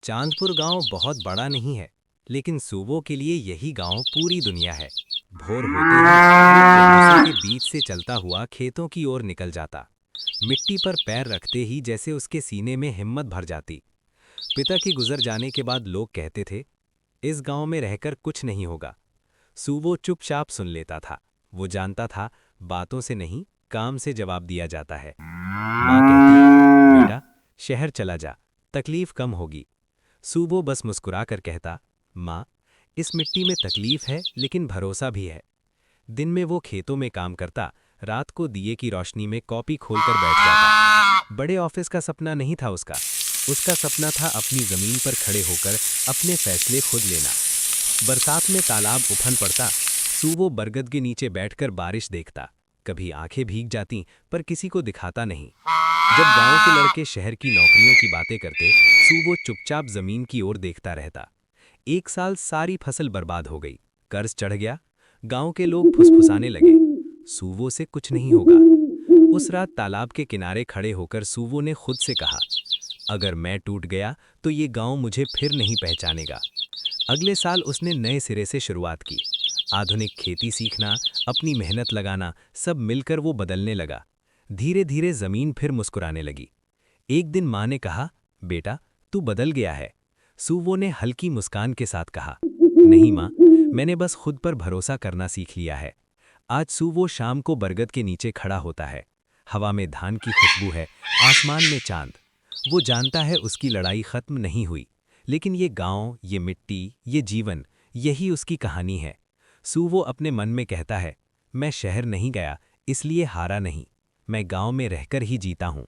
चांदपुर गांव बहुत बड़ा नहीं है, लेकिन सूबों के लिए यही गांव पूरी दुनिया है। भोर होते ही वो कुहासे के बीच से चलता हुआ खेतों की ओर निकल जाता। मिट्टी पर पैर रखते ही जैसे उसके सीने में हिम्मत भर जाती। पिता के गुजर जाने के बाद लोग कहते थे, इस गांव में रहकर कुछ नहीं होगा। सूबो चुपचाप सुन लेता था। वो जानता था, बातों से नहीं, काम से जवाब दिया जाता है। माँ कहती, बेटा, शहर चला जा, तकलीफ कम होगी। सूबो बस मुस्कुरा कर कहता, माँ, इस मिट्टी में तकलीफ है लेकिन भरोसा भी है। दिन में वो खेतों में काम करता, रात को दिए की रोशनी में कॉपी खोलकर बैठ जाता। बड़े ऑफिस का सपना नहीं था उसका। उसका सपना था अपनी जमीन पर खड़े होकर अपने फैसले खुद लेना। बरसात में तालाब उफन पड़ता। सूबो बरगद के नीचे बैठकर बारिश देखता। कभी आंखें भीग जाती, पर किसी को दिखाता नहीं। जब गांव के लड़के शहर की नौकरियों की बातें करते, सूबो चुपचाप जमीन की ओर देखता रहता। एक साल सारी फसल बर्बाद हो गई, कर्ज चढ़ गया। गांव के लोग फुसफुसाने लगे, सूवो से कुछ नहीं होगा। उस रात तालाब के किनारे खड़े होकर सूवो ने खुद से कहा, अगर मैं टूट गया तो ये गांव मुझे फिर नहीं पहचानेगा। अगले साल उसने नए सिरे से शुरुआत की। आधुनिक खेती सीखना, अपनी मेहनत लगाना, सब मिलकर वो बदलने लगा। धीरे धीरे जमीन फिर मुस्कुराने लगी। एक दिन माँ ने कहा, बेटा, तू बदल गया है। सूवो ने हल्की मुस्कान के साथ कहा, नहीं माँ, मैंने बस खुद पर भरोसा करना सीख लिया है। आज सूवो शाम को बरगद के नीचे खड़ा होता है। हवा में धान की खुशबू है, आसमान में चांद। वो जानता है उसकी लड़ाई खत्म नहीं हुई, लेकिन ये गांव, ये मिट्टी, ये जीवन, यही उसकी कहानी है। सूवो अपने मन में कहता है, मैं शहर नहीं गया, इसलिए हारा नहीं। मैं गांव में रहकर ही जीता हूँ।